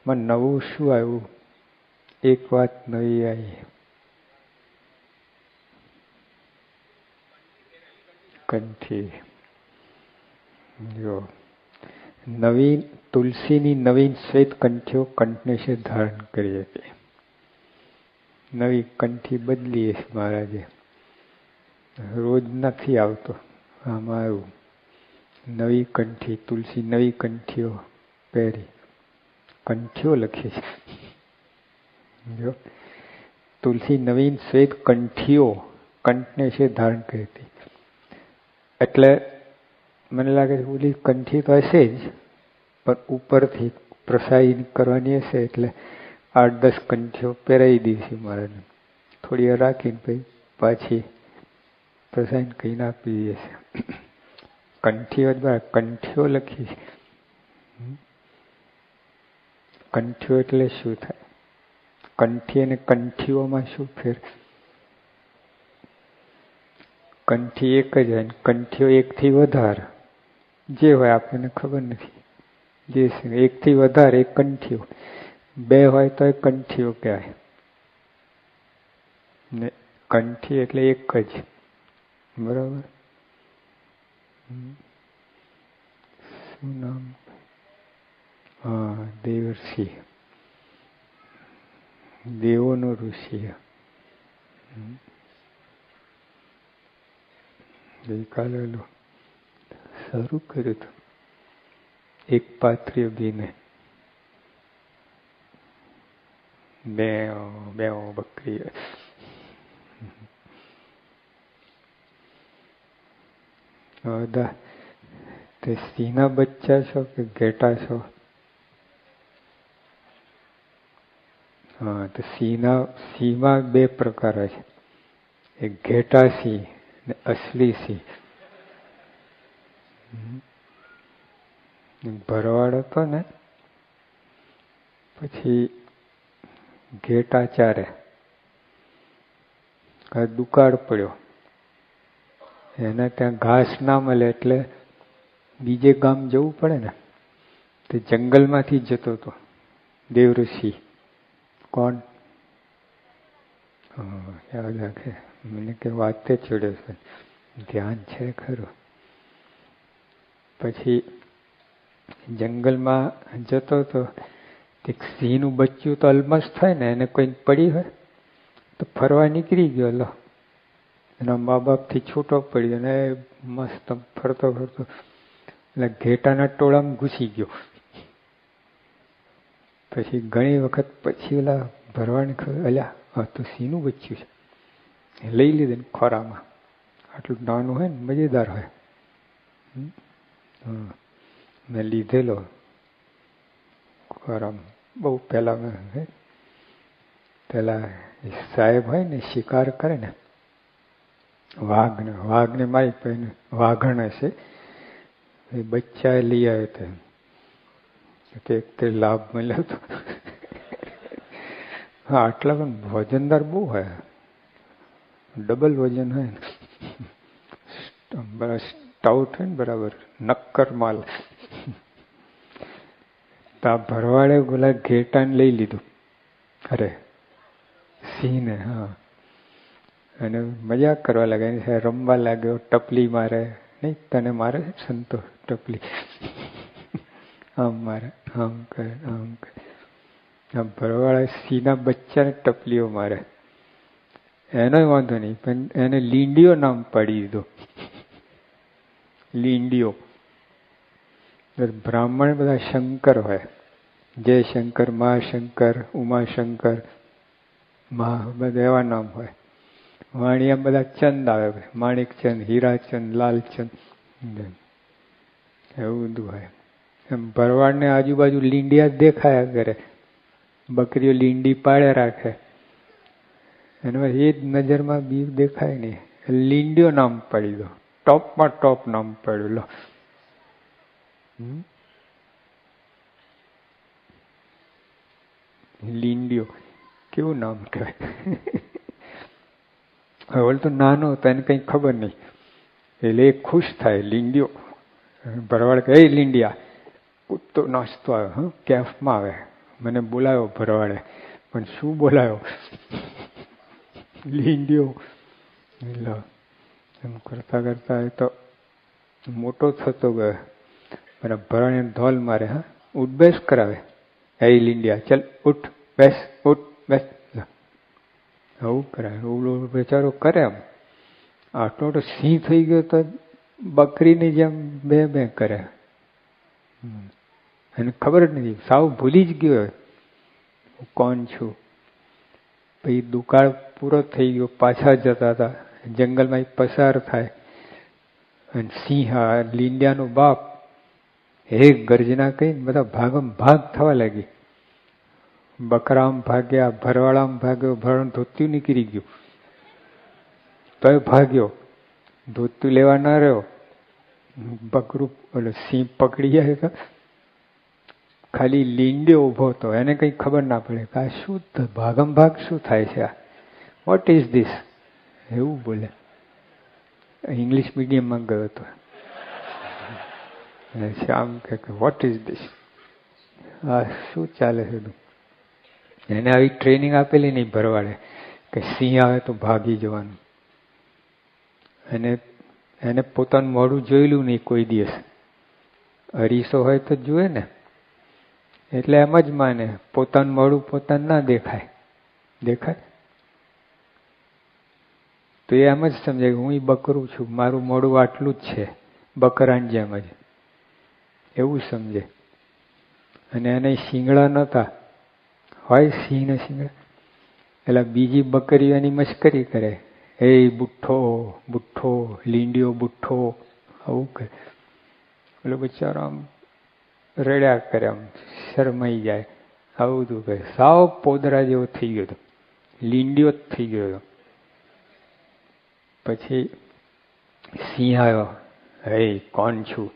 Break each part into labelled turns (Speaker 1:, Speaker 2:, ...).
Speaker 1: માં નવું શું આવ્યું? એક વાત નવી આવી. કંઠી. જો નવીન તુલસીની નવીન શ્વેત કંઠીઓ કંઠને છે ધારણ કરી હતી. નવી કંઠી બદલીએ મહારાજે. રોજ નથી આવતો. આમાં આવ્યું નવી કંઠી, તુલસી નવી કંઠીઓ પહેરી. કંઠીઓ લખી છે. જો તુલસી નવીન શ્વેત કંઠીઓ કંઠને છે ધારણ કરી હતી. એટલે મને લાગે છે ઓલી કંઠી તો હશે જ, પણ ઉપરથી પ્રસારી કરવાની હશે એટલે 8-10 કંઠીઓ પહેરાવી દીધી મહારાજને. થોડી વાર રાખીને પછી પાછી પ્રસારી કહીને આપી દે છે. કંઠીઓ દ્વારા કંઠીઓ લખી છે. કંઠીઓ એટલે શું થાય? કંઠી અને કંઠીઓમાં શું ફેર? કંઠી એક જ હોય, કંઠીઓ એકથી વધારે જે હોય આપણને ખબર નથી. જે એકથી વધારે એક કંઠીઓ, 2 હોય તો એ કંઠીઓ કહેવાય. ને કંઠી એટલે એક જ. બરાબર. શું નામ? હા, દેવર્ષિ. દેવોનો ઋષિ. ગઈકાલે શરૂ કર્યું હતું એક પાત્રીય બીને બે બકરી. તે સિંહના બચ્ચા છો કે ઘેટા છો? હા, તો સિંહમાં 2 પ્રકાર હોય છે. એક ઘેટા સિંહ ને અસલી સિંહ. ભરવાડ હતો ને પછી ઘેટા ચારે, દુકાળ પડ્યો, એને ત્યાં ઘાસ ના મળે એટલે બીજે ગામ જવું પડે ને, તે જંગલમાંથી જતો હતો દેવઋષિ. કોણ? યાદ રાખે. મને કે વાતે ચડ્યો છે, ધ્યાન છે ખરું. પછી જંગલમાં જતો હતો. સિંહનું બચ્ચું તો અલમસ્ત થાય ને, એને કોઈ પડી હોય તો ફરવા નીકળી ગયો. લો એના મા બાપથી છૂટો પડ્યો ને મસ્ત ફરતો ફરતો એટલે ઘેટાના ટોળામાં ઘૂસી ગયો. પછી ઘણી વખત પછી ઓલા ભરવાડને ખબર, અલ્યા આ તો સિંહનું બચ્ચું છે. લઈ લીધું ને ખોરામાં. આટલું નાનું હોય ને મજેદાર હોય. મેં લીધેલો ખોરામાં. બહુ પેલા સાહેબ હોય ને શિકાર કરે ને, વાઘને મારી પાસે વાઘણ હશે, એ બચ્ચા લઈ આવ્યો હતો. તે લાભ મળ્યો હતો. હા, આટલા પણ વજનદાર બહુ હોય, ડબલ વજન હોય ને, સ્ટાઉટ હોય ને બરાબર, નક્કર માલ. તો આ ભરવાડે બોલા ઘેટાને લઈ લીધું. અરે સિંહને. હા, અને મજાક કરવા લાગ્યા, રમવા લાગ્યો, ટપલી મારે. નહીં તને મારે સંતો ટપલી, આમ મારે, આમ કરે, આમ કરે. આમ ભરવાડે સિંહના બચ્ચાને ટપલીઓ મારે. એનો વાંધો નહીં, પણ એને લીંડીઓ નામ પાડી દીધો. લીંડીઓ. બ્રાહ્મણ બધા શંકર હોય, જયશંકર, મહાશંકર, ઉમાશંકર, બધા એવા નામ હોય. વાણિયા બધા ચંદ આવે, માણિકચંદ, હીરાચંદ, લાલચંદ, એવું બધું હોય. એમ ભરવાડને આજુબાજુ લીંડિયા દેખાયા કરે, બકરીઓ લીંડી પાડે રાખે, એનો એ જ નજરમાં બીવ દેખાય નહીં. લીંડીઓ નામ પાડી દો, ટોપમાં ટોપ નામ પાડ્યું. લો લીંડીઓ કેવું નામ કહેવાય. ઓલ તો નાનો હતો, એને કઈ ખબર નહીં, એટલે એ ખુશ થાય. લીંડીઓ. ભરવાડ કહે, લીંડિયા કૂદતો નાચતો આવે, કેફમાં આવે, મને બોલાયો ભરવાડે, પણ શું બોલાયો? લીંડિયો. એમ કરતા કરતા એ તો મોટો થતો ગયો. અને ભરવાડે ધોલ મારે, હા ઉઠ બેસ કરાવે. એ લીંડિયા ચલ ઉઠ બેસ, ઉઠ બેસ. આવું કરાવે. ઓલો બેચારો કરે એમ. આટલો સિંહ થઈ ગયો તો બકરીની જેમ બે બે કરે. એને ખબર જ નથી, સાવ ભૂલી જ ગયો હું કોણ છું. પછી દુકાળ પૂરો થઈ ગયો, પાછા જતા હતા, જંગલમાં પસાર થાય અને સિંહ લીંડિયાનો બાપ એક ગર્જના કહીને બધા ભાગમ ભાગ થવા લાગી. બકરામ ભાગ્યા, ભરવાડામ ભાગ્યો, ભરવાડ ધોત્યું નીકળી ગયું તોય ભાગ્યો, ધોતું લેવા ના રહ્યો. બકરું ઓલો સિંહ પકડી જાય તો ખાલી લીંડિયો ઉભો હતો, એને કઈ ખબર ના પડે કે આ શું ભાગમ ભાગ શું થાય છે, આ વોટ ઇઝ ધીસ, એવું બોલે. ઇંગ્લિશ મીડિયમમાં ગયો હતો. શ્યામ કે વોટ ઇઝ ધીસ, આ શું ચાલે છે? એને આવી ટ્રેનિંગ આપેલી નહીં ભરવાડે કે સિંહ આવે તો ભાગી જવાનું. એને પોતાનું મોઢું જોયેલું નહીં કોઈ દિવસ. અરીસો હોય તો જુએ ને, એટલે એમ જ માને પોતાનું મોઢું પોતાને ના દેખાય. દેખાય તો એ એમ જ સમજે કે હું બકરું છું, મારું મોઢું આટલું જ છે, બકરાની જેમ જ, એવું સમજે. અને એને શિંગડા નહોતા, હોય સિંહ ને શિંગડા, એટલે બીજી બકરીઓ એની મશ્કરી કરે, એ બુઠ્ઠો બુઠ્ઠો, લીંડિયો બુઠ્ઠો, આવું કરે. એટલે બિચારો આમ રડ્યા કરે, આમ શરમાઈ જાય, આવું બધું કરે. સાવ પોદરા જેવો થઈ ગયો હતો, લીંડિયો જ થઈ ગયો હતો. પછી સિંહ આવ્યો, હે કોણ છું?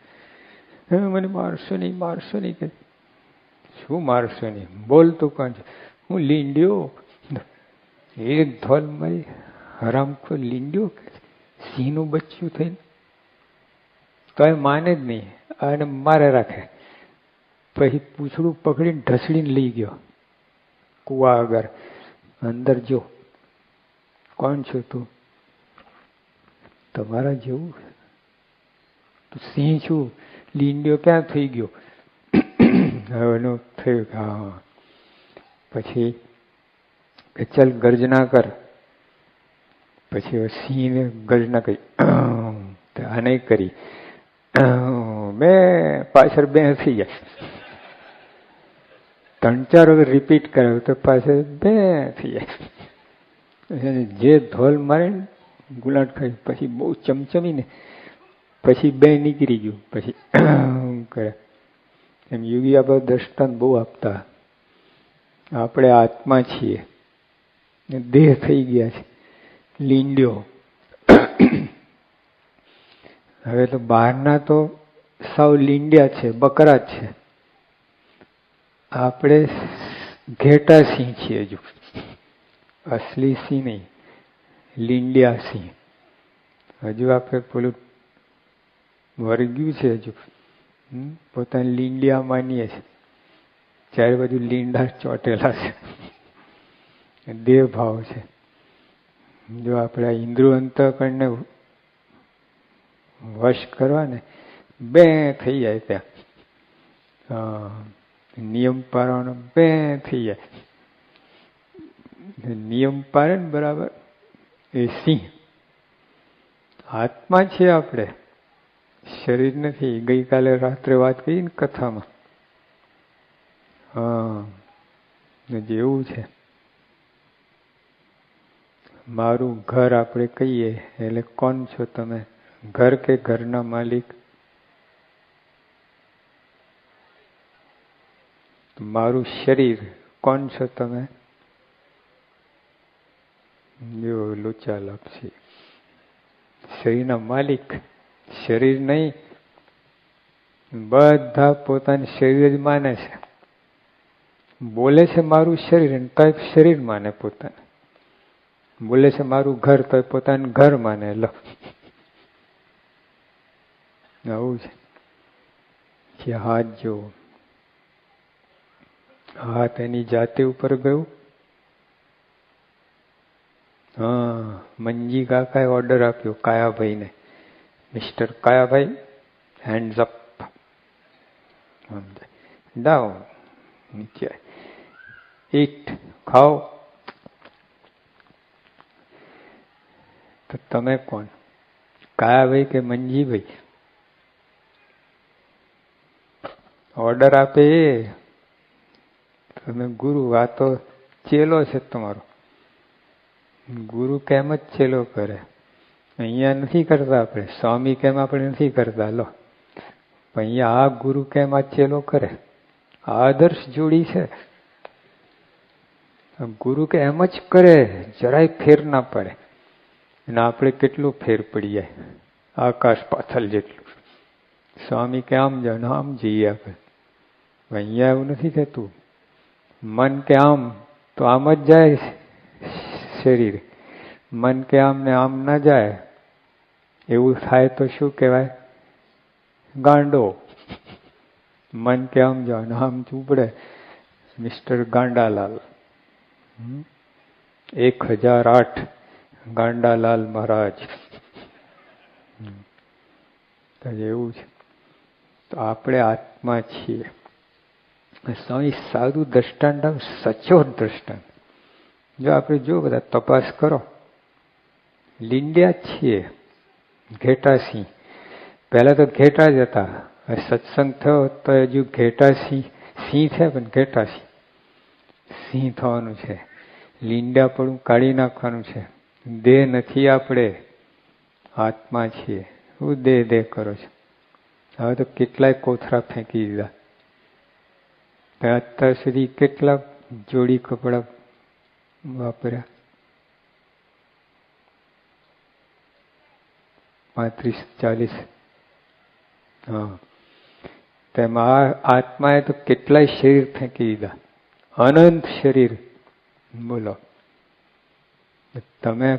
Speaker 1: મને મારશો નહીં, મારશો નહીં. કે શું મારશો નહીં? બોલ તું કોણ છે? હું લીંડિયો. એક ધોલ મારી, હરામખોર લીંડિયો, સિંહનું બચ્ચું થઈને. તો એ માને જ નહીં અને મારે રાખે. પછી પૂછડું પકડીને ઢસડીને લઈ ગયો કુવા આગળ. અંદર જો, કોણ છું તું? તમારા જેવું તું સિંહ છું, લીંડિયો ક્યાં થઈ ગયો? હવે થયું કે હા. પછી કે ચલ ગર્જના કર. પછી સિંહને ગર્જના કરી, આ નહીં કરી, બે પાછળ બે થઈ જાય. 3-4 વખત રિપીટ કરાવે તો પાછળ બે થઈ જાય. જે ધોલ મારે ને ગુલાટ ખાઈ, પછી બહુ ચમચમીને પછી બે નીકળી ગયું. પછી કરે એમ. યોગી આ બધા દ્રષ્ટાંત બહુ આપતા. આપણે આત્મા છીએ, દેહ થઈ ગયા છે લીંડિયો. હવે તો બહારના તો સાવ લીંડિયા છે, બકરા જ છે. આપણે ઘેટા સિંહ છીએ, હજુ અસલી સિંહ નહીં, લીંડિયા સિંહ. હજુ આપણે પેલું વર્ગ્યું છે, હજુ પોતાની લીંડિયા માનીએ છીએ. ચારે બાજુ લીંડા ચોટેલા છે, દેહ ભાવ છે. જો આપણે ઇન્દ્રિયો અંતઃકરણને વશ કરવા ને, બે થઈ જાય ત્યાં. નિયમ પાળવાનો બે થઈ જાય. નિયમ પાળે ને બરાબર એ સિંહ. આત્મા છે આપણે, શરીર નથી. ગઈકાલે રાત્રે વાત કરી ને કથામાં. જેવું છે મારું ઘર આપણે કહીએ એટલે કોણ છો તમે? ઘર કે ઘરના માલિક? મારું શરીર કોણ છો તમે? જો લોચા લાપસી. શરીરના માલિક શરીર નહીં. બધા પોતાનું શરીર જ માને છે. બોલે છે મારું શરીર, કઈક શરીર માને પોતાને. બોલે છે મારું ઘર, તો પોતાનું ઘર માને. લો આવું છે. હાથ જો, હાથ એની જાતે ઉપર ગયું. હા, મંજી કાકાએ ઓર્ડર આપ્યો કાયાભાઈને, મિસ્ટર કાયાભાઈ હેન્ડ્સ અપ, ડાઉન, નીચે, ઈટ, ખાઓ. તો તમે કોણ, કાયાભાઈ કે મંજીભાઈ? ઓર્ડર આપે એ તમે ગુરુ, આ તો ચેલો છે તમારો. ગુરુ કેમ જ ચેલો કરે? અહીંયા નથી કરતા આપણે, સ્વામી કેમ આપણે નથી કરતા. લો, અહીંયા આ ગુરુ કેમ આ ચેલો કરે? આ આદર્શ જોડી છે. ગુરુ કે એમ જ કરે, જરાય ફેર ના પડે. અને આપણે કેટલું ફેર પડી જાય, આકાશ પાથલ જેટલું. સ્વામી કે આમ જાઓ, આમ જઈએ આપણે. અહીંયા એવું નથી થતું. મન કે આમ તો આમ જ જાય શરીર, મન કે આમ ને આમ ના જાય. એવું થાય તો શું કહેવાય? ગાંડો. મન કે આમ જાઓ ને આમ ઉપડે. મિસ્ટર ગાંડાલાલ, 1008 ગાંડાલાલ મહારાજ. એવું છે. તો આપણે આત્મા છીએ. સ્વામી સાદું દ્રષ્ટાંત, સચોટ દ્રષ્ટાંત. જો આપણે જો બધા તપાસ કરો, લીંડિયા છીએ, ઘેટા સિંહ. પહેલા તો ઘેટા જ હતા, સત્સંગ થયો તો હજુ ઘેટા સિંહ છે, પણ ઘેટા સિંહ થવાનું છે. લીંડા પણ કાઢી નાખવાનું છે. દેહ નથી આપણે, આત્મા છીએ. હું દેહ કરો છો. હવે તો કેટલાય કોથળા ફેંકી દીધા. અત્યાર સુધી કેટલા જોડી કપડા વાપર્યા? 35-40. હા, તેમાં આત્માએ તો કેટલાય શરીર ફેંકી દીધા, અનંત શરીર. બોલો, તમે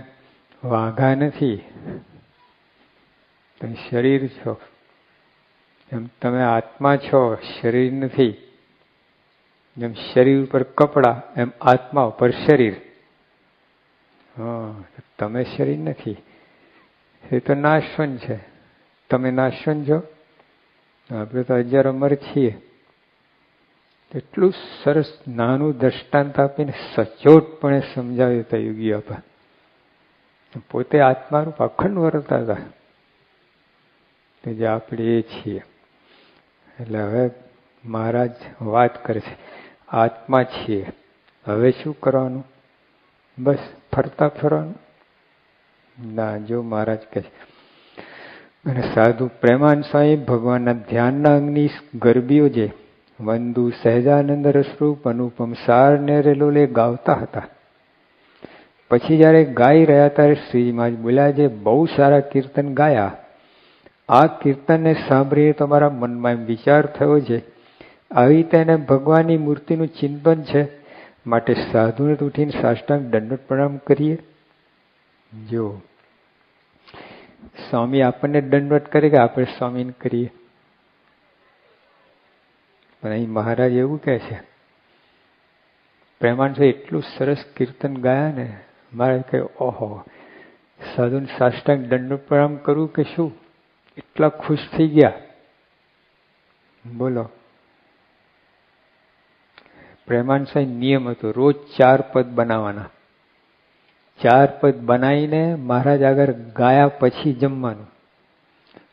Speaker 1: વાઘા નથી, તમે શરીર છો. એમ તમે આત્મા છો, શરીર નથી. જેમ શરીર ઉપર કપડા, એમ આત્મા ઉપર શરીર. હા, તમે શરીર નથી, એ તો નાશવંત છે. તમે નાશવંત છો, આપણે તો અજર અમર છીએ. એટલું સરસ નાનું દ્રષ્ટાંત આપીને સચોટપણે સમજાવ્યું હતા યોગી આપા. પોતે આત્મારૂપ અખંડ વર્તા હતા, કે જે આપણે એ છીએ. એટલે હવે મહારાજ વાત કરે છે, આત્મા છીએ, હવે શું કરવાનું? બસ ફરતા ફરવાનું ના. જો મહારાજ કહે છે, અને સાધુ પ્રેમાન સ્વામી ભગવાનના ધ્યાનના અંગની ગરબીઓ જે વંદુ સહેજાનંદ રસરૂપ અનુપમ સાર ને રેલોલે ગાવતા હતા. પછી જયારે ગાઈ રહ્યા ત્યારે શ્રીજી મહારાજ બોલ્યા, જે બહુ સારા કીર્તન ગાયા, આ કીર્તનને સાંભળીને તમારા મનમાં એમ વિચાર થયો છે, આવી તેને ભગવાનની મૂર્તિનું ચિંતન છે, માટે સાધુને ઉઠીને સાષ્ટાંગ દંડવત પ્રણામ કરીએ. જો સ્વામી આપણને દંડવત કરે કે આપણે સ્વામીને કરીએ? પણ અહીં મહારાજ એવું કહે છે, પ્રેમાન છે એટલું સરસ કીર્તન ગાયા ને, મહારાજ કહે ઓહો, સાધુને સાષ્ટાંગ દંડવત પ્રણામ કરવું કે શું? એટલા ખુશ થઈ ગયા. બોલો, પ્રેમાન સાહેબ નિયમ હતો, રોજ 4 પદ બનાવવાના. 4 પદ બનાવીને મહારાજ આગળ ગાયા પછી જમવાનું.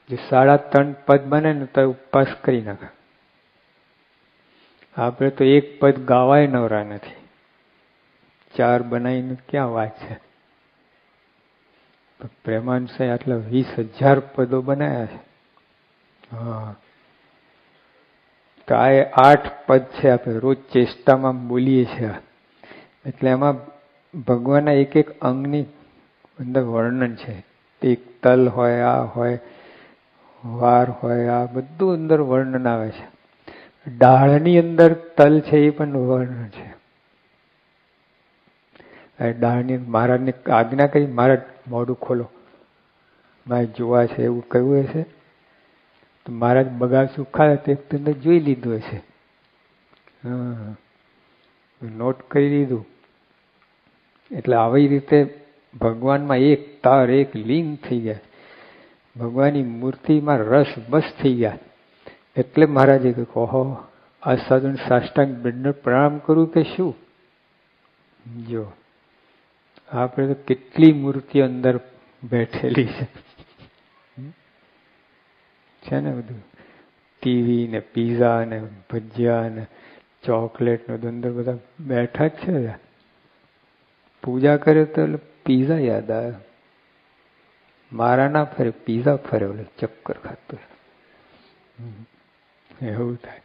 Speaker 1: જો 3.5 પદ બને ને તો ઉપવાસ કરી નાખે. આપણે તો 1 પદ ગાવાય નવરા નથી, 4 બનાવીને ક્યાં વાત છે? પ્રેમાન સાહેબ આટલા 20,000 પદો બનાવ્યા છે. હા, તો આ 8 પદ છે, આપણે રોજ ચેષ્ટામાં બોલીએ છીએ. એટલે એમાં ભગવાનના એક એક અંગની અંદર વર્ણન છે. એક તલ હોય, આ હોય, વાર હોય, આ બધું અંદર વર્ણન આવે છે. ડાળની અંદર તલ છે એ પણ વર્ણન છે. ડાળની મહારાજને આજ્ઞા કરી, મહારાજ મોઢું ખોલો, મારે જોવા છે, એવું કહ્યું હશે તો મહારાજ બગાસું ખાય તે જોઈ લીધું હશે. હા, નોટ કરી દીધું. એટલે આવી રીતે ભગવાનમાં એક તાર એક લીન થઈ ગયા. ભગવાનની મૂર્તિમાં રસ બસ થઈ ગયા. એટલે મહારાજે કહ્યું, ઓહો, આ સાધુ સાષ્ટાંગ દંડ પ્રણામ કરું કે શું? જો આપણે તો કેટલી મૂર્તિઓ અંદર બેઠેલી છે ને, બધું ટીવી ને પીઝા ને ભજીયા ને ચોકલેટ ને અંદર બધા બેઠા જ છે. પૂજા કરે તો પીઝા યાદ આવે. મારા ના ફરે, પીઝા ફરે, ઓલે ચક્કર ખાતો એવું થાય.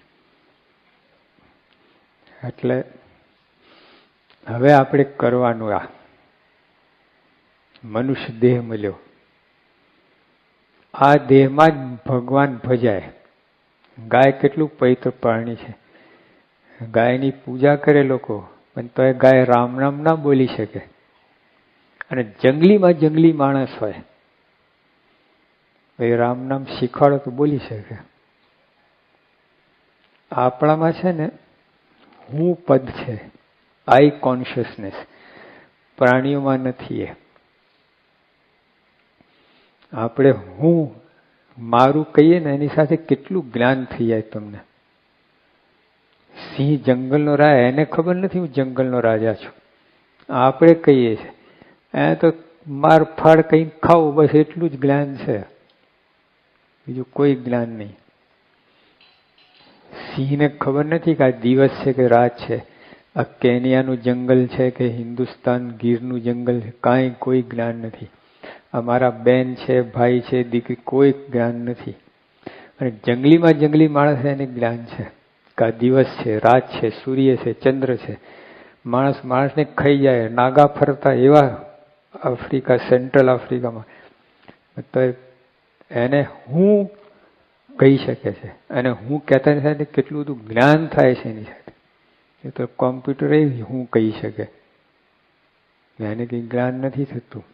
Speaker 1: એટલે હવે આપણે કરવાનું આ મનુષ્ય દેહ મળ્યો, આ દેહમાં જ ભગવાન ભજાય. ગાય કેટલું પવિત્ર પ્રાણી છે. ગાયની પૂજા કરે લોકો, પણ તો એ ગાય રામ નામ ના બોલી શકે. અને જંગલીમાં જંગલી માણસ હોય, એ રામ નામ શીખવાડો તો બોલી શકે. આપણામાં છે ને હું પદ છે, આઈ કોન્શિયસનેસ. પ્રાણીઓમાં નથી. એ આપણે હું મારું કહીએ ને એની સાથે કેટલું જ્ઞાન થઈ જાય તમને. સિંહ જંગલનો રાજા, એને ખબર નથી હું જંગલનો રાજા છું. આપણે કહીએ છીએ એ તો માર ફાડ કઈ ખાવું, બસ એટલું જ જ્ઞાન છે, બીજું કોઈ જ્ઞાન નહીં. સિંહને ખબર નથી કે આ દિવસ છે કે રાત છે, આ કેનિયાનું જંગલ છે કે હિન્દુસ્તાન ગીરનું જંગલ છે, કાંઈ કોઈ જ્ઞાન નથી. અમારા બેન છે, ભાઈ છે, દીકરી, કોઈ જ્ઞાન નથી. અને જંગલીમાં જંગલી માણસ એને જ્ઞાન છે કે આ દિવસ છે, રાત છે, સૂર્ય છે, ચંદ્ર છે. માણસ માણસને ખાઈ જાય, નાગા ફરતા એવા આફ્રિકા, સેન્ટ્રલ આફ્રિકામાં, તો એને હું કહી શકે છે. અને હું કહેતા સાથે કેટલું બધું જ્ઞાન થાય છે એની સાથે. એ તો કોમ્પ્યુટર હું કહી શકે, એને કંઈ જ્ઞાન નથી થતું.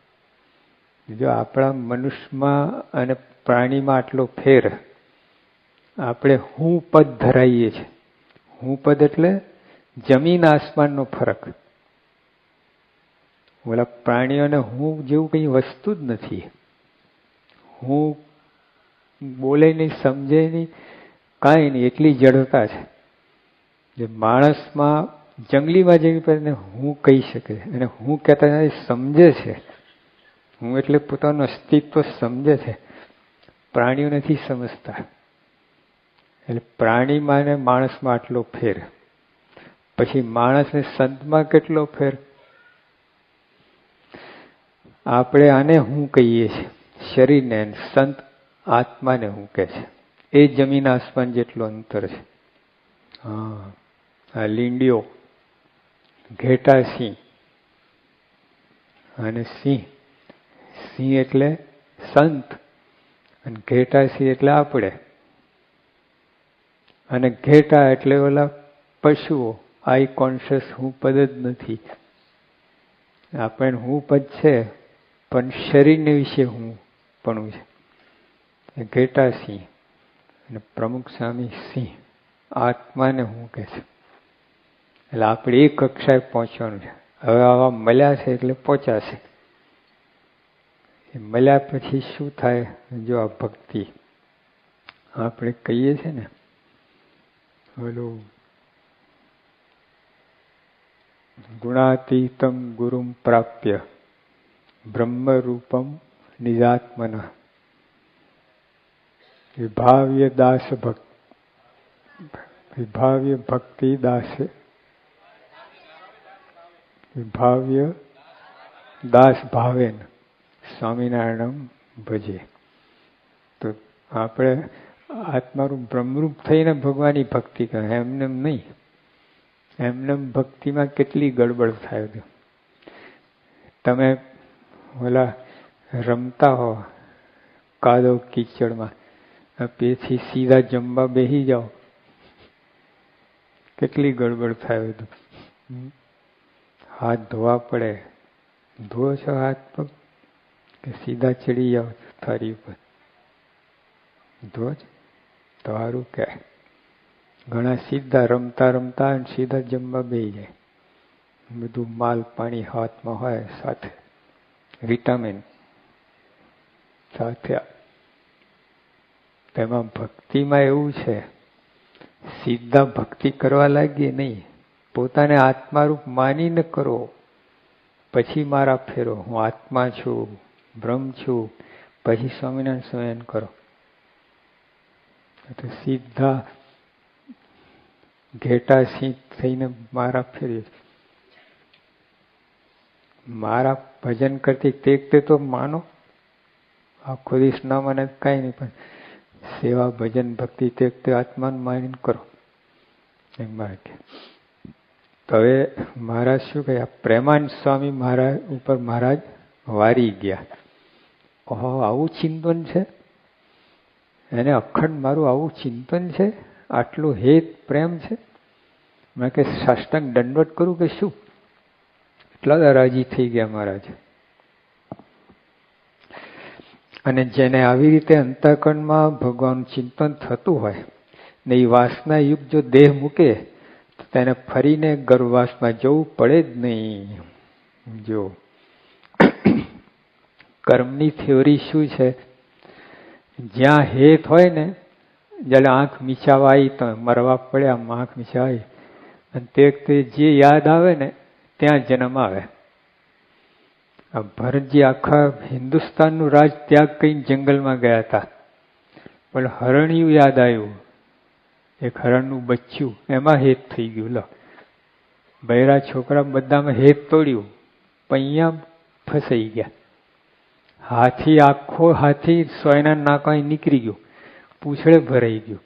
Speaker 1: જો આપણા મનુષ્યમાં અને પ્રાણીમાં આટલો ફેર, આપણે હું પદ ધરાઈએ છીએ. હું પદ એટલે જમીન આસમાનનો ફરક. ઓલા પ્રાણીઓને હું જેવું કઈ વસ્તુ જ નથી. હું બોલે નહીં, સમજે નહીં, કાંઈ નહીં, એટલી જડતા છે. જે માણસમાં જંગલીમાં જેવી કરીને હું કહી શકે, અને હું કહેતા સમજે છે. હું એટલે પોતાનું અસ્તિત્વ સમજે છે. પ્રાણીઓ નથી સમજતા. એટલે પ્રાણીમાં ને માણસમાં આટલો ફેર. પછી માણસને સંતમાં કેટલો ફેર. આપણે આને હું કહીએ છીએ, શરીરને. સંત આત્માને હું કહે છે. એ જમીન આસમાન જેટલું અંતર છે. હા, આ લીંડીઓ, ઘેટા સિંહ, અને સિંહ એટલે સંત, અને ઘેટા સિંહ એટલે આપણે. અને ઘેટા એટલે ઓલા પશુઓ. આઈ કોન્શિયસ હું પદ જ નથી. આપણે હું પદ છે, પણ શરીરને વિશે હું પણ છે. ઘેટા સિંહ અને પ્રમુખ સ્વામી સિંહ, આત્માને હું કહે છે. એટલે આપણે એ કક્ષાએ પહોંચવાનું છે. હવે આવા મળ્યા છે એટલે પહોંચાશે. મળ્યા પછી શું થાય? જો આ ભક્તિ આપણે કહીએ છીએ ને, ઓલું ગુણાતીતમ ગુરુમ પ્રાપ્ય બ્રહ્મરૂપમ નિજાત્મના વિભાવ્ય દાસ ભક્ત, વિભાવ્ય ભક્તિ દાસે, વિભાવ્ય દાસ ભાવેન સ્વામિનારાયણ ભજે. તો આપણે આત્મારૂપ બ્રહ્મરૂપ થઈને ભગવાનની ભક્તિ કરે, એમને નહીં. એમને ભક્તિમાં કેટલી ગડબડ થાય. તમે ઓલા રમતા હો કાદવ કીચડમાં, પછી સીધા જમવા બેસી જાઓ, કેટલી ગડબડ થાય. બધું હાથ ધોવા પડે. ધોવો છો હાથ પગ કે સીધા ચડી જાઓ થાળી ઉપર? ધો જ તો સારું. કે ઘણા સીધા રમતા રમતા સીધા જમવા બેસી જાય. બધું માલ પાણી હાથમાં હોય, સાથે વિટામિન સાથે. તેમાં ભક્તિમાં એવું છે, સીધા ભક્તિ કરવા લાગીએ નહીં, પોતાને આત્મારૂપ માનીને કરો. પછી મારા ફેરો, હું આત્મા છું, બ્રહ્મ છું, પછી સ્વામિનારાયણ સ્વામિનારાયણ કરો. તો સીધા ઘેટા સિંહ થઈને મારા ફેરી, મારા ભજન કરતી તે તો માનો. આખો દિવસ ના મને કઈ નહીં, પણ સેવા ભજન ભક્તિ તે આત્માને માનીને કરો. એમ મારે. તો હવે મહારાજ શું કહે, પ્રેમાનંદ સ્વામી મહારાજ ઉપર મહારાજ વારી ગયા. ઓહો, આવું ચિંતન છે એને, અખંડ મારું આવું ચિંતન છે, આટલું હેત પ્રેમ છે. મેં કે સાષ્ટાંગ દંડવત કરું કે શું? એટલા રાજી થઈ ગયા મહારાજ. અને જેને આવી રીતે અંતઃકરણમાં ભગવાનનું ચિંતન થતું હોય ને એ વાસના યુક્ત જો દેહ મૂકે તો તેને ફરીને ગર્ભવાસમાં જવું પડે જ નહીં. જો કર્મની થિયોરી શું છે, જ્યાં હેત હોય ને, જ્યારે આંખ મીચાવા આવી તો મરવા પડે, આમ આંખ મીચાવી અને તે જે યાદ આવે ને ત્યાં જન્મ આવે. આ ભરતજી આખા હિન્દુસ્તાનનું રાજ ત્યાગ કરીને જંગલમાં ગયા હતા, પણ હરણિયું યાદ આવ્યું, એક હરણનું બચ્ચું, એમાં હેત થઈ ગયું. લો, બૈરા છોકરા બધામાં હેત તોડ્યું, પણ અહીંયા ફસાઈ ગયા. હાથી, આખો હાથી સોયના નાકા નીકળી ગયો, પૂછડે ભરાઈ ગયું.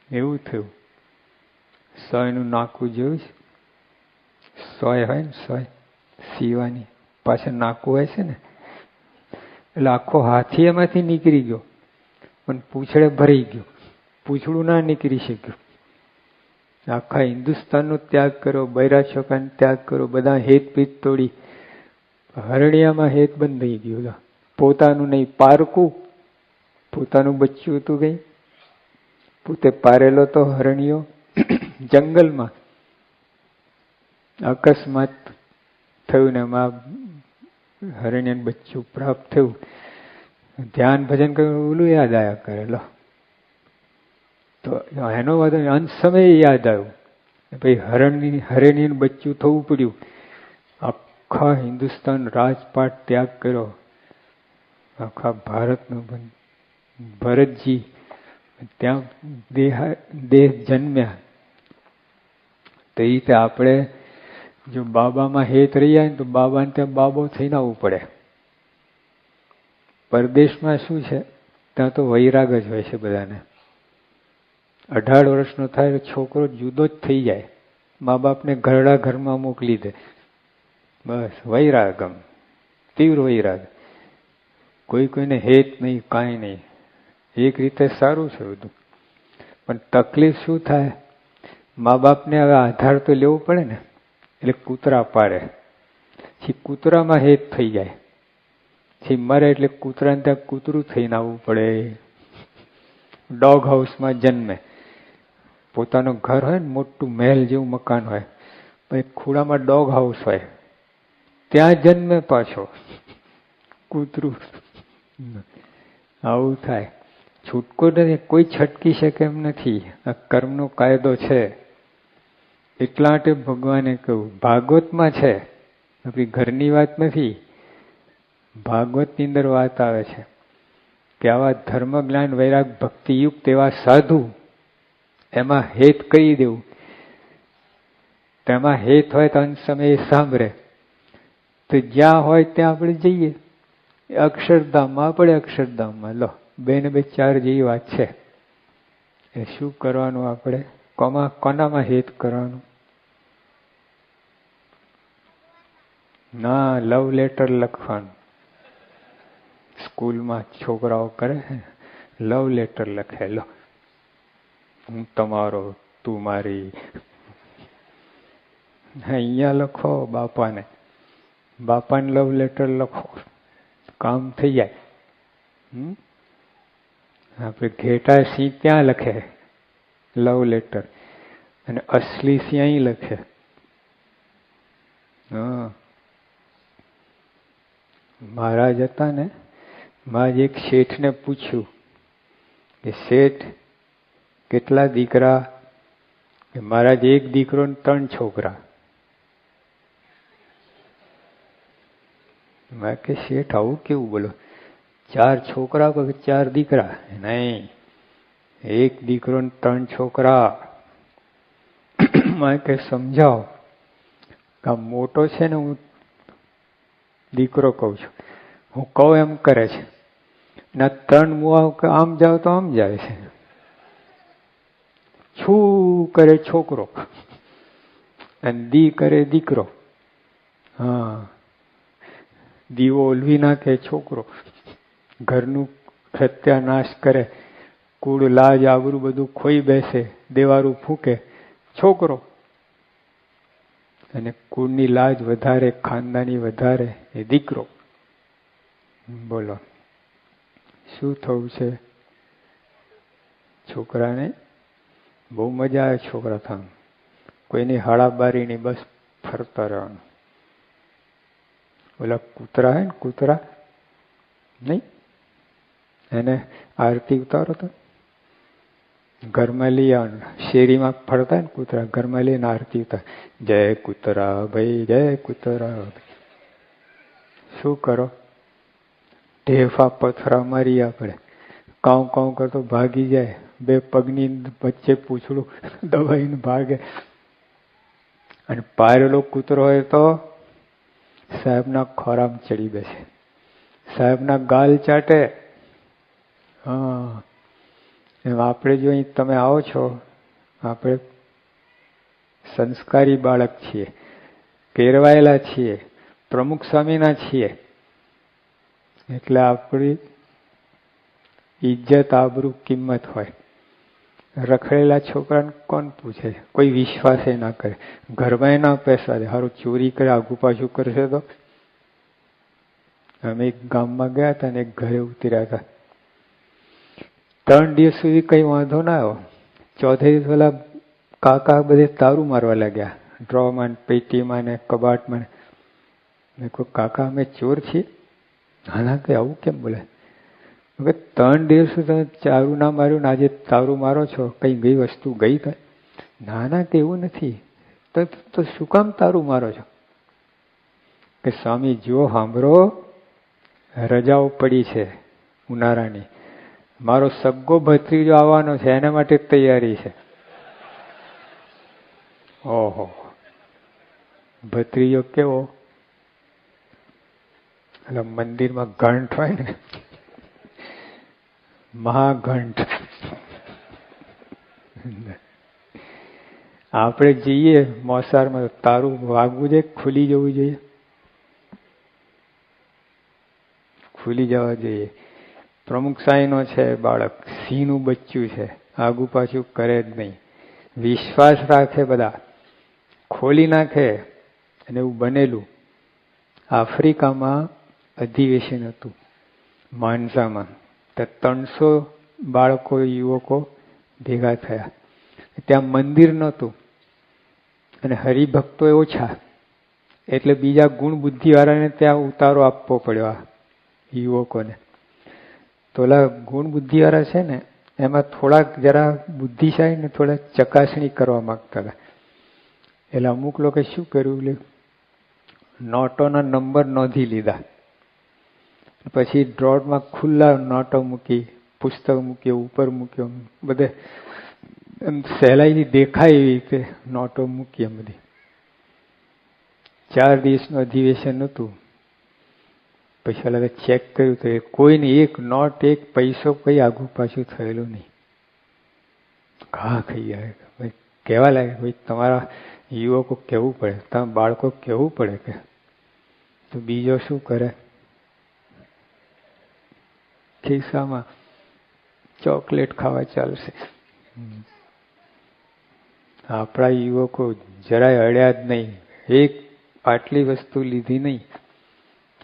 Speaker 1: એવું થયું. સોયનું નાકું જોયું છે? સોય હોય ને, સોય સીવાની પાછળ નાકું હોય છે ને, એટલે આખો હાથી એમાંથી નીકળી ગયો, પણ પૂછડે ભરાઈ ગયો, પૂછડું ના નીકળી શક્યું. આખા હિન્દુસ્તાનનો ત્યાગ કર્યો, બૈરા છોકરાનો ત્યાગ કર્યો, બધા હેત પીત તોડી, હરણિયામાં હેત બંધ થઈ ગયું. પોતાનું નહીં, પારકું પોતાનું બચ્ચું હતું, કઈ પોતે પારેલો તો હરણિયો જંગલમાં અકસ્માત થયું ને એમાં હરણ્યનું બચ્ચું પ્રાપ્ત થયું. ધ્યાન ભજન કર્યું, ઓલું યાદ આવ્યા કરેલો. તો એનો વાંધો અંત સમયે યાદ આવ્યું, ભાઈ હરણ્યનું બચ્ચું થવું પડ્યું. આખા હિન્દુસ્તાન રાજપાટ ત્યાગ કર્યો, આખા ભારતનો ભરતજી ત્યાં દેહ જન્મ્યા. તો એ રીતે આપણે જો બાબામાં હેત રહી જાય ને તો બાબાને ત્યાં બાબો થઈને આવવું પડે. પરદેશમાં શું છે, ત્યાં તો વૈરાગ જ હોય છે બધાને. 18 વર્ષનો થાય છોકરો જુદો જ થઈ જાય, મા બાપને ઘરડા ઘરમાં મોકલી દે. બસ વૈરાગમ, તીવ્ર વૈરાગ. કોઈને હેત નહીં, કાંઈ નહીં. એક રીતે સારું છે બધું, પણ તકલીફ શું થાય, મા બાપને હવે આધાર તો લેવું પડે ને, એટલે કૂતરા પાડે. કૂતરામાં હેત થઈ જાય, મરે એટલે કૂતરાને ત્યાં કૂતરું થઈને આવવું પડે. ડોગ હાઉસમાં જન્મે, પોતાનું ઘર હોય ને, મોટું મહેલ જેવું મકાન હોય, પછી ખૂણામાં ડોગ હાઉસ હોય, ત્યાં જન્મે પાછો કૂતરું. આવું થાય. છૂટકો નથી, કોઈ છટકી શકે એમ નથી. આ કર્મનો કાયદો છે. એટલા માટે ભગવાને કહ્યું, ભાગવતમાં છે, આપણી ઘરની વાત નથી, ભાગવતની અંદર વાત આવે છે કે આવા ધર્મ જ્ઞાન વૈરાગ ભક્તિયુક્ત એવા સાધુ, એમાં હેત કહી દેવું. તેમાં હેત હોય તો અંત સમયે સાંભળે, તો જ્યાં હોય ત્યાં આપણે જઈએ. અક્ષરધામમાં આપણે અક્ષરધામમાં. લો, 2 ને 2 4 જેવી વાત છે. એ શું કરવાનું આપણે, કોનામાં હેત કરવાનું? ના, લવ લેટર લખવાનું. સ્કૂલમાં છોકરાઓ કરે છે, લવ લેટર લખે. લો, હું તમારો, તું મારી. અહીંયા લખો બાપાને લવ લેટર લખો, કામ થઈ જાય. આપણે ઘેટા સિંહ ત્યાં લખે લવ લેટર, અને અસલી સિંહ અહીં લખે. હા, મહારાજ હતા ને, મહારાજ એક શેઠને પૂછ્યું કે શેઠ કેટલા દીકરા? મહારાજ એક દીકરો ને 3 છોકરા. મેં કે શેઠ આવું કેવું બોલો? 4 છોકરા કે 4 દીકરા? નહીં, એક દીકરો ને 3 છોકરા. મેં કે સમજાવો. આ મોટો છે ને, હું દીકરો કઉ છું, હું કહું એમ કરે છે. ના 3 મુવા આમ જાવ તો આમ જાય છે. છું કરે છોકરો અને દી કરે દીકરો. હા, દીવો ઓલવી નાખે છોકરો, ઘરનું સત્યાનાશ કરે, કુળ લાજ આબરૂ બધું ખોઈ બેસે, દેવારું ફૂકે છોકરો. અને કુળની લાજ વધારે, ખાનદાની વધારે એ દીકરો. બોલો શું થવું છે? છોકરાને બહુ મજા આવે છોકરા થવાનું. કોઈની હાળાબારી ની, બસ ફરતા રહેવાનું. ઓલા કૂતરા હે ને, કૂતરા નહીં, એને આરતી ઉતારો તો ઘરમાં લઈ આવવાનું. શેરીમાં ફરતા ને કૂતરા, ઘરમાં લઈને આરતી ઉતાર. જય કૂતરા ભાઈ, જય કૂતરા. શું કરો? ઢેફા પથરા મારી આપણે, કાઉ કાઉ કરતો ભાગી જાય, 2 પગની વચ્ચે પૂછડું દબાઈને ભાગે. અને પારેલો કૂતરો હોય તો સાહેબના ખોરામાં ચડી બેસે, સાહેબના ગાલ ચાટે. હા, એમ આપણે જો અહીં તમે આવો છો, આપણે સંસ્કારી બાળક છીએ, કેરવાયેલા છીએ, પ્રમુખ સ્વામીના છીએ, એટલે આપણી ઇજ્જત આબરૂ કિંમત હોય. રખડેલા છોકરાને કોણ પૂછે? કોઈ વિશ્વાસ ના કરે, ઘરમાં ના પૈસા દે. હારું ચોરી કરે, આગુ પાછું કરશે તો. અમે એક ગામમાં ગયા હતા ને એક ઘરે ઉતર્યા હતા. 3 દિવસ સુધી કઈ વાંધો ના આવ્યો. ચોથે દિવસ પેલા કાકા બધે તારું મારવા લાગ્યા, ડ્રોમાં, પેટીમાં ને કબાટમાં. મેં કહ્યું કાકા અમે ચોર છીએ? હાલા કે આવું કેમ બોલે? 3 દિવસ તમે ચારું ના માર્યું ને આજે તારું મારો છો, કઈ ગઈ વસ્તુ ગઈ થાય? ના ના કે એવું નથી. તો શું કામ તારું મારો છો? કે સ્વામી જો સાંભળો, રજાઓ પડી છે ઉનાળાની, મારો સગ્ગો ભત્રીજો આવવાનો છે, એના માટે તૈયારી છે. ઓહો, ભત્રીજો કેવો? એટલે મંદિરમાં ઘંટ હોય ને, મહાઘંટ. આપણે જઈએ મોસારમાં, તારું વાગવું જોઈએ, ખુલી જવું જોઈએ, ખુલી જવા જોઈએ. પ્રમુખ સાંઈનો છે બાળક, સિંહનું બચ્ચું છે, આગુ પાછું કરે જ નહીં, વિશ્વાસ રાખે, બધા ખોલી નાખે. અને એવું બનેલું. આફ્રિકામાં અધિવેશન હતું માનસામાં, તો 300 બાળકો, યુવકો ભેગા થયા. ત્યાં મંદિર નહોતું અને હરિભક્તો ઓછા, એટલે બીજા ગુણ બુદ્ધિ વાળાને ત્યાં ઉતારો આપવો પડ્યો આ યુવકોને. તો ઓલા ગુણ બુદ્ધિ વાળા છે ને, એમાં થોડાક જરા બુદ્ધિશાળી ને થોડા ચકાસણી કરવા માંગતા હતા. એટલે અમુક લોકો શું કર્યું, નોટોના નંબર નોંધી લીધા, પછી ડ્રોડમાં ખુલ્લા નોટો મૂકી, પુસ્તક મૂક્યો, ઉપર મૂક્યો, બધે એમ સહેલાઈથી દેખાય એવી રીતે નોટો મૂકી. એમ બધી 4 દિવસનું અધિવેશન હતું. પછી અલગ ચેક કર્યું તો કોઈને એક નોટ, એક પૈસો કઈ આગુ પાછું થયેલું નહીં. ઘા ખાઈ જાય. કહેવા લાગે ભાઈ તમારા યુવકો કહેવું પડે, તમે બાળકો કહેવું પડે કે. તો બીજો શું કરે? ખિસ્સામાં ચોકલેટ ખાવા ચાલશે. આપણા યુવકો જરાય અડ્યા જ નહીં, એક આટલી વસ્તુ લીધી નહીં.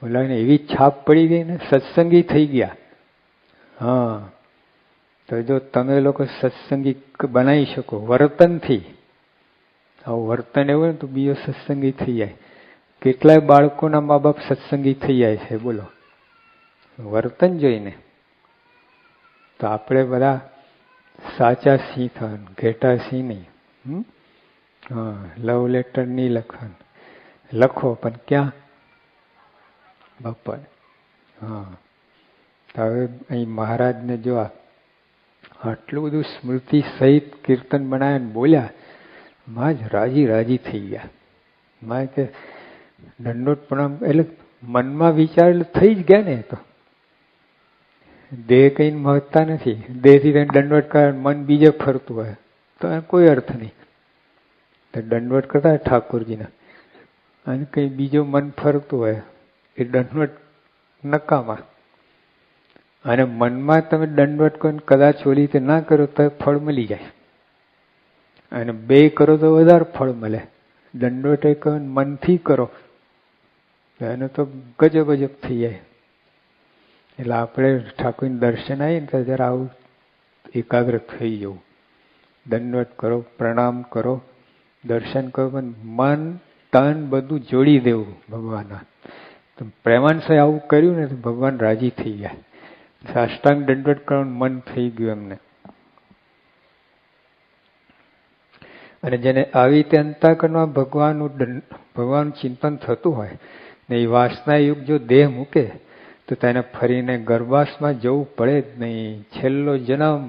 Speaker 1: ઓલાને એવી છાપ પડી ગઈ ને, સત્સંગી થઈ ગયા. હા, તો જો તમે લોકો સત્સંગી બનાવી શકો વર્તનથી, આવું વર્તન એવું ને તો બીજો સત્સંગી થઈ જાય. કેટલાય બાળકોના મા બાપ સત્સંગી થઈ જાય છે, બોલો, વર્તન જોઈને. તો આપણે બધા સાચા સિંહ થવાનું, ઘેટા સિંહ નહીં. હા, લવ લેટર નહીં લખવાનું, લખો પણ ક્યાં? બાપા. હા, હવે અહીં મહારાજને જો આટલું બધું સ્મૃતિ સહિત કીર્તન બનાવ્યા બોલ્યા, માં જ રાજી રાજી થઈ ગયા. માં કે દંડોત પ્રણામ, એટલે મનમાં વિચાર થઈ જ ગયા ને. તો દેહ કઈ મહત્તા નથી. દેહથી દંડવટ કરે, મન બીજે ફરતું હોય તો કોઈ અર્થ નહીં. તો દંડવટ કરતા ઠાકોરજીના, અને કઈ બીજો મન ફરતું હોય એ દંડવટ નકામા. અને મનમાં તમે દંડવટ કરો કદાચ ઓલી રીતે ના કરો તો ફળ મળી જાય, અને બે કરો તો વધારે ફળ મળે. દંડવટ એ કહો મનથી કરો એને તો ગજબ ગજબ થઈ જાય. એટલે આપણે ઠાકોરના દર્શન આવીએ ને તો જરા આવું એકાગ્ર થઈ જવું. દંડવટ કરો, પ્રણામ કરો, દર્શન કરો, પણ મન તન બધું જોડી દેવું ભગવાનના. તો પ્રેમાન સાહેબ આવું કર્યું ને તો ભગવાન રાજી થઈ ગયા. સાષ્ટાંગ દંડવટ કરવાનું મન થઈ ગયું એમને. અને જેને આવી રીતે અંતઃકરણમાં ભગવાનનું ચિંતન થતું હોય ને એ વાસના યુગ જો દેહ મૂકે તો તેને ફરીને ગર્ભાશમાં જવું પડે જ નહીં. છેલ્લો જન્મ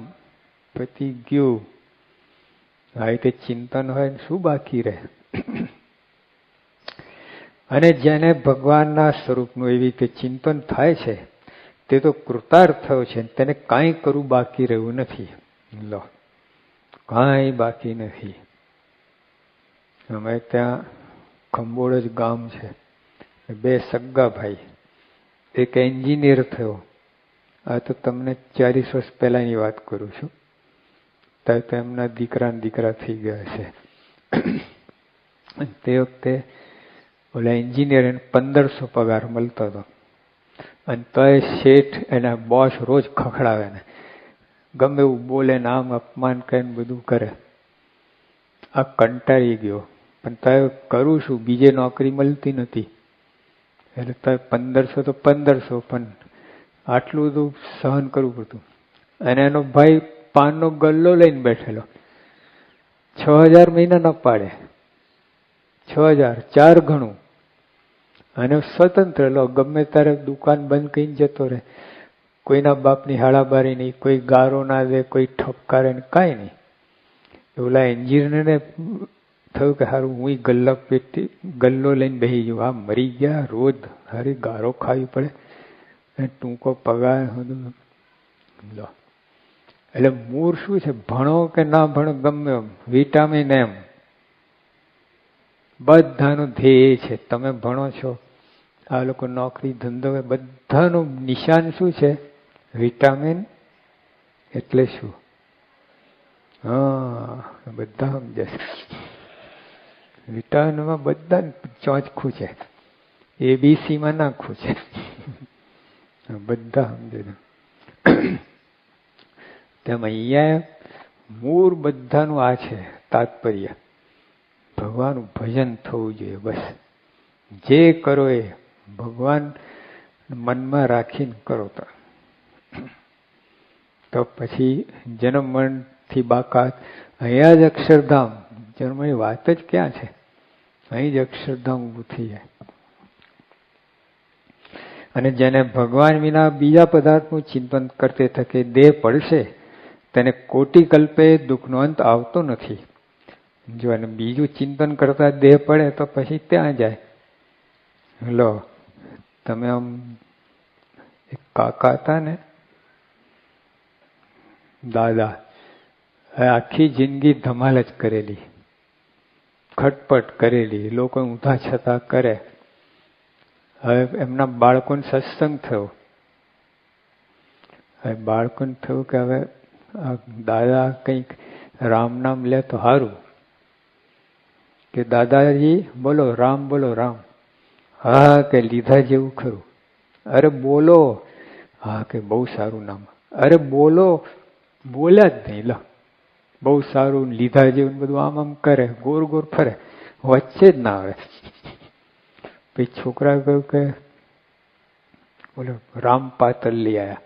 Speaker 1: પતી ગયું. આવી રીતે ચિંતન હોય શું બાકી રહે? અને જેને ભગવાનના સ્વરૂપનું એવી રીતે ચિંતન થાય છે તે તો કૃતાર્થ થયો છે. તેને કાંઈ કરવું બાકી રહ્યું નથી. લો, કાંઈ બાકી નથી. અમે ત્યાં ખંભોળ જ ગામ છે, બે સગા ભાઈ, એક એન્જિનિયર થયો. આ તો તમને 40 વર્ષ પહેલાની વાત કરું છું. ત્યારે તો એમના દીકરા થઈ ગયા છે. તે વખતે ઓલા એન્જિનિયર 1500 પગાર મળતો હતો. અને તો એ શેઠ એના બોસ રોજ ખખડાવે ને ગમે એવું બોલે ને આમ અપમાન કરીને બધું કરે. આ કંટાળી ગયો, પણ તારે કરું શું, બીજે નોકરી મળતી નથી. એટલે તારે 1500 તો 1500, પણ આટલું બધું સહન કરવું પડતું. અને એનો ભાઈ પાનનો ગલ્લો લઈને બેઠેલો, 6000 મહિના ન પાડે, 6000 4 ગણું. અને સ્વતંત્ર લો, ગમે તારે દુકાન બંધ કરીને જતો રહે. કોઈના બાપની હાડાબારી નહીં, કોઈ ગારો ના દે, કોઈ ઠપકારે ને કાંઈ નહીં. ઓલા એન્જિનિયરને થયું કે હારું હું ગલ્લો લઈને બેસી ગયો. આ મરી ગયા, રોજ હારી ગારો ખાવી પડે, ટૂંકો પગાર લો. એટલે મૂળ શું છે, ભણો કે ના ભણો ગમે વિટામિન એમ બધાનું ધ્યેય છે. તમે ભણો છો, આ લોકો નોકરી ધંધો, બધાનું નિશાન શું છે? વિટામિન. એટલે શું? હા, બધા સમજે છે. વિટામિનમાં બધા ચોંચખું છે, ABC માં નાખવું છે. બધા સમજે છે. તેમ અહીંયા મૂળ બધાનું આ છે તાત્પર્ય. ભગવાનનું ભજન થવું જોઈએ. બસ જે કરો એ ભગવાન મનમાં રાખીને કરો. તો પછી જન્મ મરણથી બાકાત. અહીંયા જ અક્ષરધામ. જન્મની વાત જ ક્યાં છે? અહીં જ અક્ષરધામ ઊભું થઈ જાય. અને જેને ભગવાન વિના બીજા પદાર્થનું ચિંતન કરતે થકે દેહ પડશે તેને કોટી કલ્પે દુઃખનો અંત આવતો નથી. જો એને બીજું ચિંતન કરતા દેહ પડે તો પછી ત્યાં જાય. લો, તમે આમ એક કાકા હતા ને, દાદા, આખી જિંદગી ધમાલ જ કરેલી, ખટપટ કરેલી, લોકો ઊંધા છતાં કરે. હવે એમના બાળકોને સત્સંગ થયો. હવે બાળકોને થયું કે હવે દાદા કંઈક રામ નામ લે તો સારું. કે દાદાજી બોલો રામ, બોલો રામ. હા કે લીધા જેવું ખરું. અરે બોલો. હા કે બહુ સારું નામ. અરે બોલો. બોલ્યા જ નહીં. લો, બહુ સારું લીધા જેવું બધું આમ આમ કરે, ગોર ગોર ફરે, વચ્ચે જ ના આવે. પછી છોકરા કહ્યું કે બોલો રામ પાતર લઈ આયા.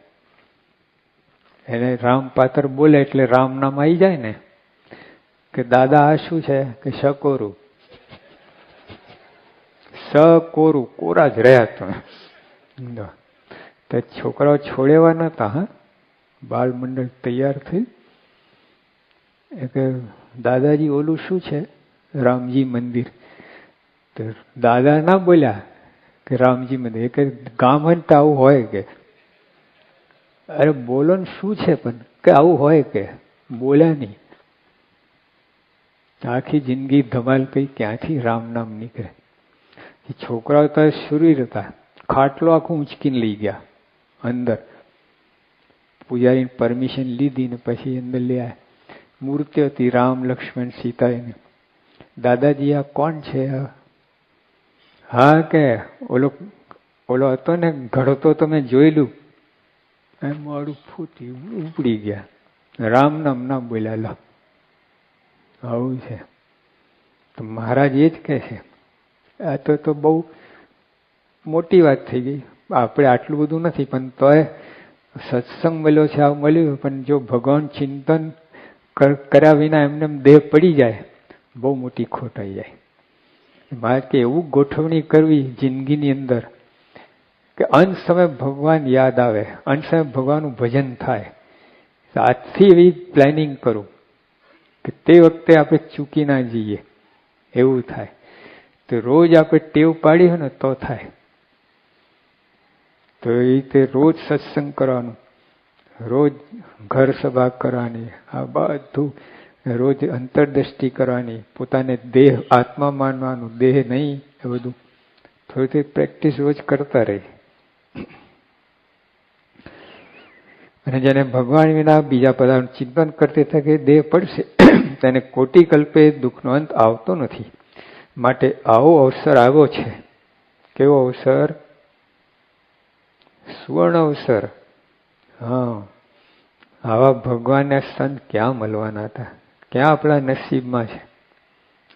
Speaker 1: એને રામ પાતર બોલે એટલે રામ નામ આવી જાય ને, કે દાદા આ શું છે? કે શકોરું. કોરું, કોરા જ રહ્યા તમે. તો છોકરાઓ છોડેવા નતા. હા, બાળ મંડળ તૈયાર થઈ કે દાદાજી ઓલું શું છે? રામજી મંદિર. તો દાદા ના બોલ્યા કે રામજી મંદિર, કે ગામ તો આવું હોય કે? અરે બોલો ને શું છે પણ? કે આવું હોય કે? બોલ્યા નહીં. આખી જિંદગી ધમાલ કઈ, ક્યાંથી રામ નામ નીકળે? છોકરાઓ તો શુરીર હતા, ખાટલો આખું ઊંચકીને લઈ ગયા અંદર. પૂજારીને પરમિશન લીધી ને પછી અંદર લઈ આવ્યા. મૂર્તિ હતી રામ લક્ષ્મણ સીતા એની. દાદાજી આ કોણ છે? હા કે ઓલો હતો ને ઘડતો તમે જોયેલું. એમ મોડું ફૂટી ઉપડી ગયા. રામ નામ ના બોલ્યા. લો આવું છે. તો મહારાજ એ જ કહે છે, આ તો બહુ મોટી વાત થઈ ગઈ. આપણે આટલું બધું નથી, પણ તોય સત્સંગ મળ્યો છે, આવું મળ્યું. પણ જો ભગવાન ચિંતન કર્યા વિના એમને દેહ પડી જાય, બહુ મોટી ખોટ આવી જાય. મારે કે એવું ગોઠવણી કરવી જિંદગીની અંદર કે અંત સમય ભગવાન યાદ આવે, અંત સમય ભગવાનનું ભજન થાય. આજથી એવી પ્લાનિંગ કરું કે તે વખતે આપણે ચૂકી ના જઈએ, એવું થાય. તો રોજ આપણે ટેવ પાડી હોય ને તો થાય. તો એ રીતે રોજ સત્સંગ કરવાનું, રોજ ઘર સભા કરવાની, આ બધું રોજ અંતરદ્રષ્ટિ કરવાની, પોતાને દેહ આત્મા માનવાનું, દેહ નહીં, એ બધું થોડી પ્રેક્ટિસ રોજ કરતા રહી. અને જેને ભગવાન વિના બીજા પદાર્થનું ચિંતન કરતી থাকে દેહ પડશે, તેને કોટી કલ્પે દુઃખનો અંત આવતો નથી. માટે આવો અવસર આવ્યો છે. કેવો અવસર? સુવર્ણ અવસર. હા, આવા ભગવાનના સંત ક્યાં મળવાના હતા? ક્યાં આપણા નસીબમાં છે?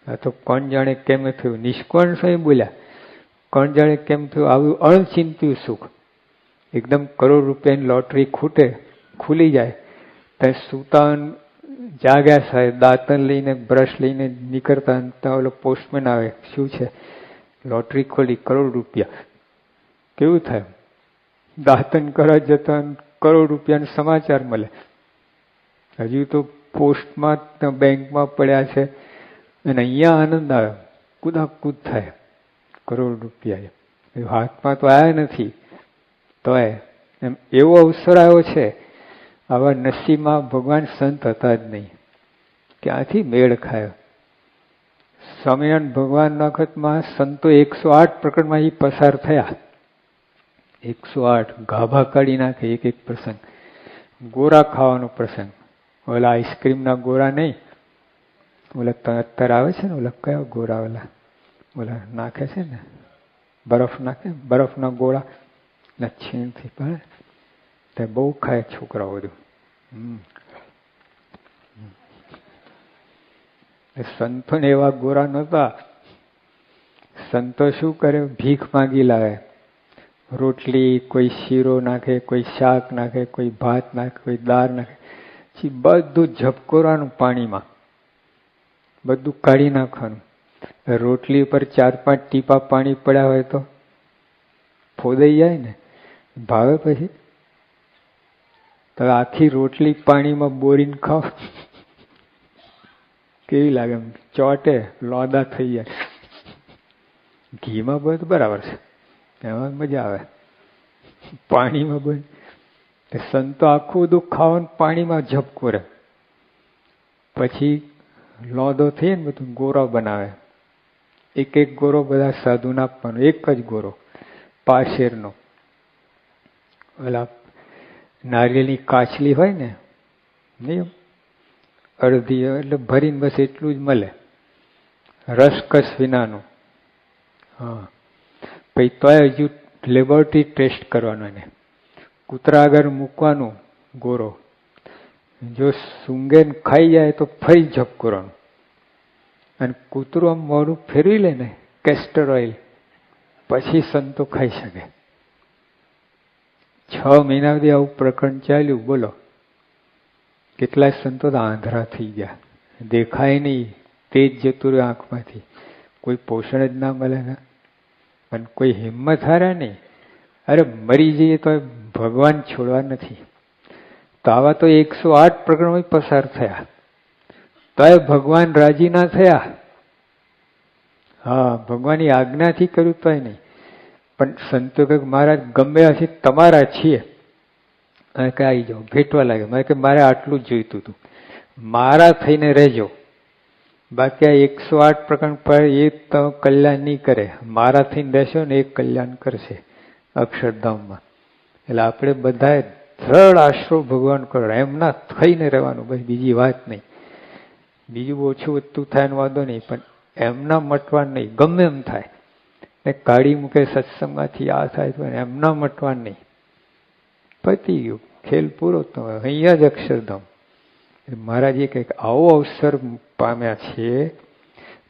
Speaker 1: આ તો કોણ જાણે કેમ થયું. નિષ્કોણ સ્વયં બોલ્યા, કોણ જાણે કેમ થયું આવું અણચિંત્યું સુખ. એકદમ કરોડ રૂપિયાની લોટરી ખૂટે, ખુલી જાય, ત્યાં સુતા જાગ્યા સાહેબ, દાંતણ લઈને બ્રશ લઈને નીકળતા, ત્યાં ઓલો પોસ્ટમેન આવે, શું છે? લોટરી ખોલી, કરોડ રૂપિયા. કેવું થાય? દાંતણ કરવા જતા કરોડ રૂપિયાના સમાચાર મળે. હજુ તો પોસ્ટમાં બેંકમાં પડ્યા છે અને અહીંયા આનંદ આવે, કુદાકૂદ થાય. કરોડ રૂપિયા હાથમાં તો આવ્યા નથી, તોય એમ એવો અવસર આવ્યો છે. આવા નસીબમાં ભગવાન સંત હતા જ નહીં, ક્યાંથી મેળ ખાયો? સ્વામિનારાયણ ભગવાનના વખતમાં સંતો 108 પ્રકરણમાં એ પસાર થયા. 108 ગાભા કાઢી નાખે એક એક પ્રસંગ. ગોરા ખાવાનો પ્રસંગ, ઓલા આઈસ્ક્રીમના ગોરા નહીં, ઓલા અત્યારે આવે છે ને, ઓલા કયા ગોરા, ઓલા નાખે છે ને, બરફ નાખે, બરફના ગોળા છીણથી પડે તે બહુ ખાય છોકરાઓ બધું. સંતોને એવા ગોરા નહોતા. સંતો શું કરે? ભીખ માંગી લાવે. રોટલી, કોઈ શીરો નાખે, કોઈ શાક નાખે, કોઈ ભાત નાખે, કોઈ દાળ નાખે, પછી બધું ઝબકોરવાનું પાણીમાં, બધું કાઢી નાખવાનું. રોટલી ઉપર 4-5 ટીપા પાણી પડ્યા હોય તો ફોદાઈ જાય ને, ભાવે પછી? તો આખી રોટલી પાણીમાં બોરીને ખાવ, કેવી લાગે? એમ ચોટે, લોદા થઈ જાય. ઘીમાં બધું બરાબર છે, એમાં મજા આવે. પાણીમાં બધું સંતો આખું બધું ખાવાનું પાણીમાં ઝબકોરે, પછી લોદો થઈ ને બધું ગોરો બનાવે. એક એક ગોરો બધા સાધુને આપવાનો, એક જ ગોરો પાશેરનો. ઓલા નારિયેળની કાચલી હોય ને, નહીં અડધી, એટલે ભરીને બસ એટલું જ મળે, રસકસ વિનાનું. હા, પછી તોય હજુ લેબોરેટરી ટેસ્ટ કરવાનો, એને કૂતરા આગળ મૂકવાનું ગોરો. જો સૂંઘે ખાઈ જાય તો ફરી ઝબકોરવાનું. અને કૂતરું આમ મોઢું ફેરવી લે ને, કેસ્ટર ઓઇલ પછી સંતો ખાઈ શકે. 6 મહિના સુધી આવું પ્રકરણ ચાલ્યું. બોલો કેટલાય સંતો તો આંધળા થઈ ગયા, દેખાય નહીં, તેજ જતું રહ્યું આંખમાંથી, કોઈ પોષણ જ ના મળે ને, અને કોઈ હિંમત હારે નહીં. અરે મરી જઈએ તો ભગવાન છોડવા નથી. તો આવા તો 108 પ્રકરણો પસાર થયા, તોય ભગવાન રાજી ના થયા. હા, ભગવાનની આજ્ઞાથી કર્યું તોય નહીં. પણ સંતો કે મહારાજ ગમે હશે તમારા છીએ, અને કે આવી જાઓ, ભેટવા લાગે. મારે કે મારે આટલું જ જોઈતું હતું, મારા થઈને રહેજો. બાકી આ 108 પ્રકરણ પર એ તો કલ્યાણ નહીં કરે. મારા થઈને રહેશો ને એ કલ્યાણ કરશે અક્ષરધામમાં. એટલે આપણે બધાએ દ્રઢ આશરો ભગવાન કરો, એમના થઈને રહેવાનું, બસ બીજી વાત નહીં. બીજું ઓછું વધતું થાય વાંધો નહીં, પણ એમના મટવાનું નહીં. ગમે એમ થાય ને કાઢી મૂકે સત્સંગમાંથી, આ થાય તો એમના મટવાનું નહીં. પતી ગયું, ખેલ પૂરો. તો અહીંયા જ અક્ષરધામ. મહારાજે કંઈક આવો અવસર પામ્યા છે,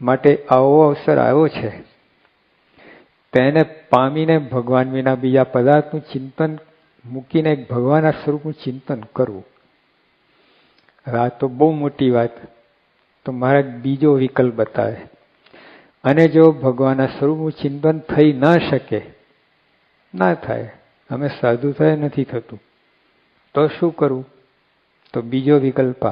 Speaker 1: માટે આવો અવસર આવ્યો છે, તેને પામીને ભગવાન વિના બીજા પદાર્થનું ચિંતન મૂકીને ભગવાનના સ્વરૂપનું ચિંતન કરવું. આ તો બહુ મોટી વાત. તો મહારાજ બીજો વિકલ્પ બતાવે. અને જો ભગવાનના સ્વરૂપનું ચિંતન થઈ ના શકે, ના થાય, અમે સાધુ થાય નથી થતું, તો શું કરવું? તો બીજો વિકલ્પ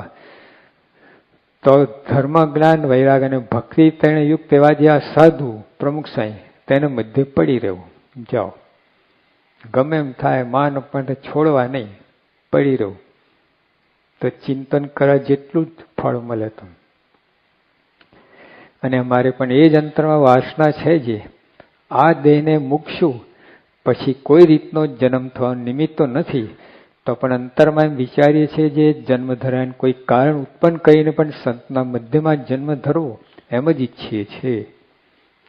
Speaker 1: તો ધર્મ, જ્ઞાન, વૈરાગ અને ભક્તિ તેને યુક્ત એવા જે આ સાધુ પ્રમુખ સાંઈ, તેને મધ્ય પડી રહેવું. જાઓ, ગમે એમ થાય, માન અપમાન છોડવા નહીં, પડી રહેવું. તો ચિંતન કરવા જેટલું જ ફળ મળે તમને. અને અમારે પણ એ જ અંતરમાં વાસના છે, જે આ દેહને મૂકશું પછી કોઈ રીતનો જન્મ થવાનો નિમિત્ત તો નથી, તો પણ અંતરમાં એમ વિચારીએ છીએ જે જન્મ ધરાને કોઈ કારણ ઉત્પન્ન કરીને પણ સંતના મધ્યમાં જન્મ ધરવો, એમ જ ઈચ્છીએ છીએ.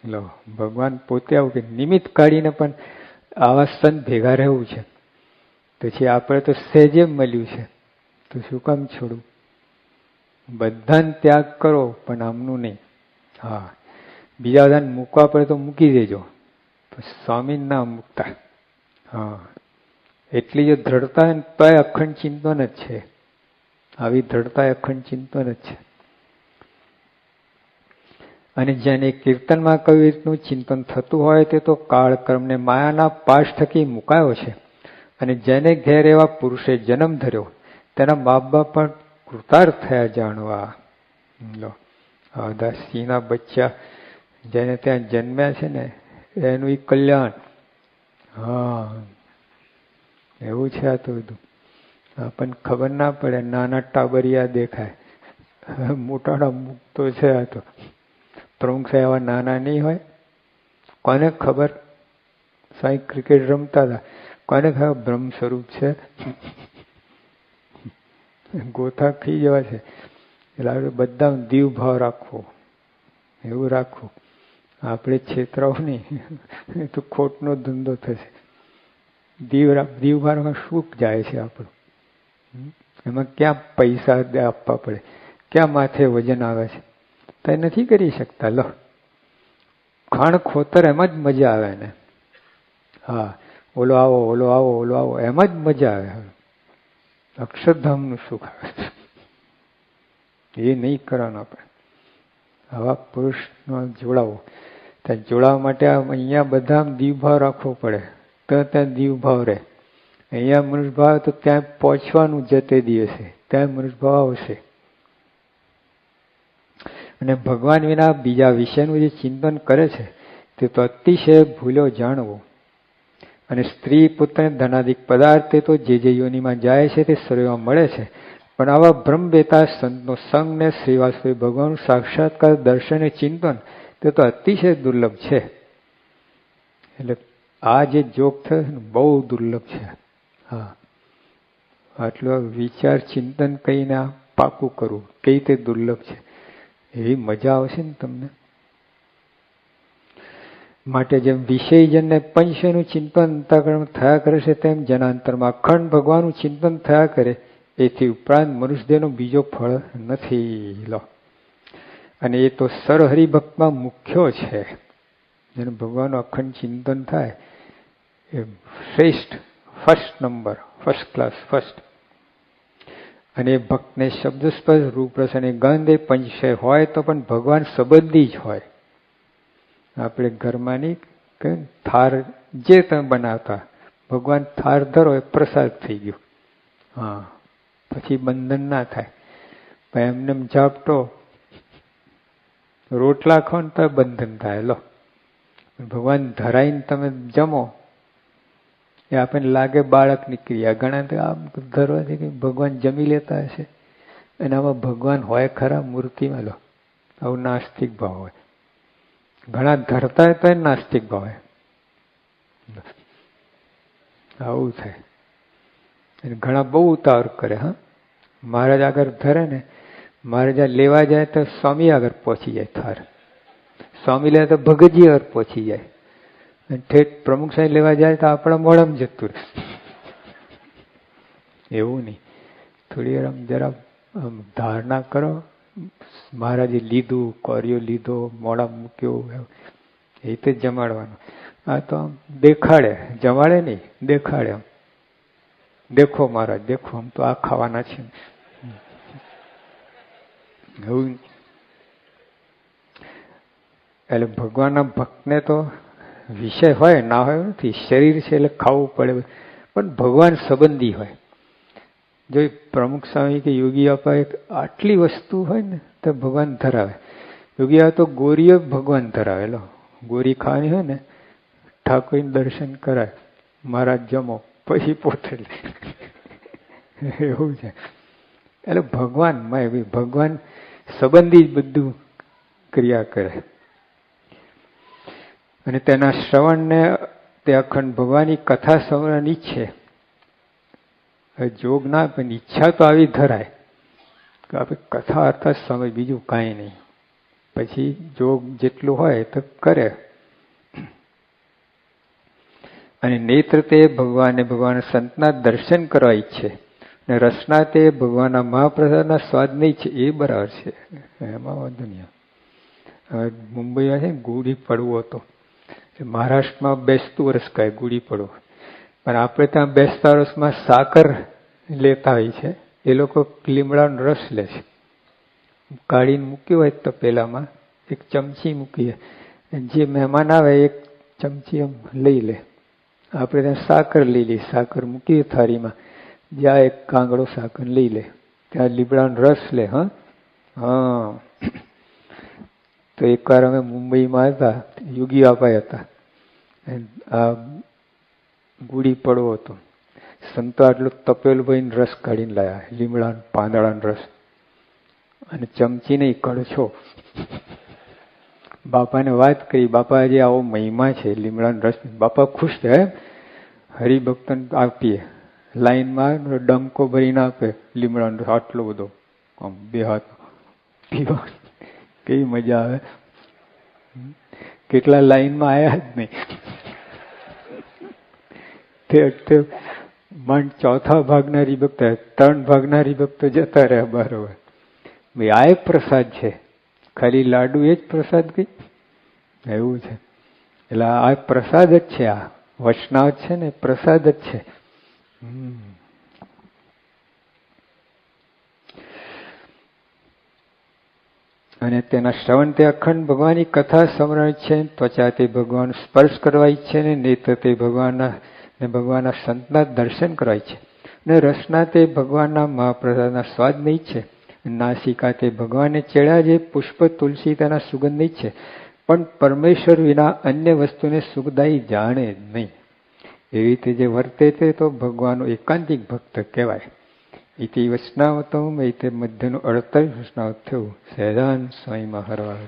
Speaker 1: લો, ભગવાન પોતે આવું કે નિમિત્ત કાઢીને પણ આવા સંત ભેગા રહેવું છે. પછી આપણે તો સહેજે મળ્યું છે, તો શું કામ છોડવું? બધાને ત્યાગ કરો, પણ આમનું નહીં. હા, બીજા બધાને મૂકવા પડે તો મૂકી દેજો, સ્વામી ના મૂકતા. હા, એટલી જો દ્રઢતા હોય ને તોય અખંડ ચિંતન જ છે. આવી દ્રઢતા અખંડ ચિંતન જ છે. અને જેને કીર્તનમાં કઈ રીતનું ચિંતન થતું હોય તે તો કાળક્રમને માયાના પાશ થકી મુકાયો છે. અને જેને ઘેર એવા પુરુષે જન્મ ધર્યો, તેના બાપ બાપ પણ કૃતાર્થ થયા જાણવા. લો, દાસીના બચ્ચા જેને ત્યાં જન્મ્યા છે ને, એનું કલ્યાણ. હા, એવું છે. આ તો બધું આપણને ખબર ના પડે. નાના ટાબરિયા દેખાય, મોટાના મુક્તો છે. આ તો પ્રમુખ સાહેબ આવા નાના નહીં હોય. કોને ખબર? સાહેબ ક્રિકેટ રમતા હતા, કોને ખબર બ્રહ્મ સ્વરૂપ છે? ગોથા ખાઈ જવા છે. એટલે આપણે બધા દીવ ભાવ રાખવો, એવું રાખવું. આપણે છેતરાવ નહીં, તો ખોટનો ધંધો થશે. દીવ ભાવમાં શું જાય છે આપણું? એમાં ક્યાં પૈસા આપવા પડે, ક્યાં માથે વજન આવે છે? તો નથી કરી શકતા. લો, ખાણ ખોતર એમાં જ મજા આવે ને. હા, ઓલો આવો, ઓલો આવો, ઓલો આવો, એમાં જ મજા આવે. અક્ષરધામનું સુખ આવે છે, એ નહીં કરવાનું. આપણે આવા પુરુષનો જોડાવો. ત્યાં જોડાવા માટે અહીંયા બધા દીવભાવ રાખવો પડે, તો ત્યાં દીવભાવ રહે. અહીંયા મનુષ્યભાવ તો ત્યાં પહોંચવાનું જ તે દિવસે, ત્યાં મનુષ્યભાવ આવશે. અને ભગવાન વિના બીજા વિષયનું જે ચિંતન કરે છે તે તો અતિશય ભૂલો જાણવો. અને સ્ત્રી પુત્રને ધનાધિક પદાર્થ તે તો જે યોનિમાં જાય છે તે શરીરમાં મળે છે, પણ આવા બ્રહ્મવેતા સંતનો સંગ ને શ્રીવાસવી ભગવાનનું સાક્ષાત્કાર દર્શન ચિંતન તે તો અતિશય દુર્લભ છે. એટલે આ જે જોગ થયો છે ને, બહુ દુર્લભ છે. હા, આટલો વિચાર ચિંતન કહીને પાકું કરવું કઈ રીતે દુર્લભ છે, એવી મજા આવશે ને તમને. માટે જેમ વિષયજનને પંચનું ચિંતન અંતઃકરણ થયા કરે છે, તેમ જનાંતરમાં અખંડ ભગવાનનું ચિંતન થયા કરે. એથી ઉપરાંત મનુષ્યદેહનો બીજો ફળ નથી. લો, અને એ તો સર હરિભક્તમાં મુખ્ય છે. જેને ભગવાનનું અખંડ ચિંતન થાય એ શ્રેષ્ઠ, first number, first class, first. અને એ ભક્તને શબ્દ સ્પર્શ રૂપ રસ અને ગંધ એ પંચશય હોય તો પણ ભગવાન સંબંધી જ હોય. આપણે ઘરમાં નહીં કે થાર જે તમે બનાવતા, ભગવાન થાર ધરો એ પ્રસાદ થઈ ગયો. હા, પછી બંધન ના થાય. એમને ઝાપટો રોટલા ખાઓ ને તો બંધન થાય. લો, ભગવાન ધરાઈને તમે જમો એ આપણને લાગે બાળકની ક્રિયા. ઘણા તો આમ ધરવાથી ભગવાન જમી લેતા હશે, અને આમાં ભગવાન હોય ખરા મૂર્તિમાં. લો, આવું નાસ્તિક ભાવ હોય. ઘણા ધરતા હોય તો નાસ્તિક ભાવ હોય. આવું થાય. ઘણા બહુ ઉતાવળ કરે. હા, મહારાજ આગળ ધરે ને, મહારાજ લેવા જાય તો સ્વામી આગળ પહોંચી જાય થાર. સ્વામી લે તો ભગતજી આગળ પહોંચી જાય. ઠેઠ પ્રમુખ સાહેબ લેવા જાય તો આપણા મોઢામાં જતું રહે. એવું નહીં. થોડી વાર જરા ધારણા કરો. મહારાજે લીધું, કર્યો લીધો, મોઢા મૂક્યો, એ રીતે જમાડવાનું. આ તો આમ દેખાડે, જમાડે નહીં, દેખાડે. આમ દેખો મહારાજ, દેખો, આમ તો આ ખાવાના છે. એવું. એટલે ભગવાનના ભક્તને તો વિષય હોય ના હોય નથી. શરીર છે એટલે ખાવું પડે, પણ ભગવાન સંબંધી હોય. જો પ્રમુખ સ્વામી કે યોગી આપા એક આટલી વસ્તુ હોય ને તો ભગવાન ધરાવે. યોગી આ તો ગોરીઓ ભગવાન ધરાવે. લો, ગોરી ખાવાની હોય ને, ઠાકોરને દર્શન કરાય, મહારાજ જમો, પછી પોતે લે. એવું છે. એટલે ભગવાન સંબંધી જ બધું ક્રિયા કરે. અને તેના શ્રવણને તે અખંડ ભગવાનની કથા શ્રવણની ઈચ્છે. જોગ ના, પણ ઈચ્છા તો આવી ધરાય કે આપણે કથા અર્થાત સમય, બીજું કાંઈ નહીં. પછી જોગ જેટલું હોય તો કરે. અને નેત્ર તે ભગવાન સંતના દર્શન કરવા ઈચ્છે. અને રસના તે ભગવાનના મહાપ્રસાદના સ્વાદને ઈચ્છે. એ બરાબર છે, એમાં વાંધો નહીં. હવે મુંબઈમાં છે ને ગુડી પડવો હતો. મહારાષ્ટ્રમાં બેસતું વર્ષ કહે ગુડી પડવો. પણ આપણે ત્યાં બેસતા વર્ષમાં સાકર લેતા હોય છે. એ લોકો લીમડાનો રસ લે છે. કાઢીને મૂક્યું હોય તો પેલામાં એક ચમચી મૂકીએ, જે મહેમાન આવે એક ચમચી આમ લઈ લે. આપણે ત્યાં સાકર લઈ લઈએ, સાકર મૂકીએ થાળીમાં, જ્યાં એક કાંગડો સાકર લઈ લે, ત્યાં લીમડાનો રસ લે. હા. તો એકવાર અમે મુંબઈમાં હતા, યોગી આપાય હતા, આ ગુડી પડવો હતો. સંતો આટલું તપેલું ભાઈને રસ કાઢીને લાયા, લીમડાનો પાંદડાનો રસ, અને ચમચી નહીં, કડછો. બાપાને વાત કરી, બાપા હજી આવો મહિમા છે લીમડાનો રસ. બાપા ખુશ થાય, હરિભક્તને આપીએ, લાઈનમાં ડંકો ભરીને આપે લીમડાનો રસ, આટલો બધો, આમ બે હાથ પીવા. કેવી મજા આવે. કેટલા લાઈનમાં આવ્યા જ નહીં. તે માંડ ચોથા ભાગના હરિભક્ત, 3 ભાગના હરિભક્તો જતા રહ્યા બરોબર. ભાઈ આ એક પ્રસાદ છે, ખાલી લાડુ એ જ પ્રસાદ કઈ. એવું છે. એટલે આ પ્રસાદ જ છે. આ વૈષ્ણવ છે ને પ્રસાદ જ છે. અને તેના શ્રવણ તે અખંડ ભગવાનની કથા સ્મરણ છે. ત્વચા તે ભગવાન સ્પર્શ કરવા ઈચ્છે ને, નેત્ર તે ભગવાનના સંતના દર્શન કરવા ઈચ્છે. ને રસના તે ભગવાનના મહાપ્રસાદના સ્વાદને ઈચ્છે. નાસિકા તે ભગવાનને ચેડ્યા જે પુષ્પ તુલસી તેના સુગંધ ઈચ્છે. પણ પરમેશ્વર વિના અન્ય વસ્તુને સુખદાયી જાણે જ નહીં. એવી રીતે જે વર્તે તે તો ભગવાનનો એકાંતિક ભક્ત કહેવાય. ઇતિ વૈષ્ણવતમ એ તે મધ્યનું 48 વૈષ્ણવ થયું. સહેજાન સ્વામી મહારાજ.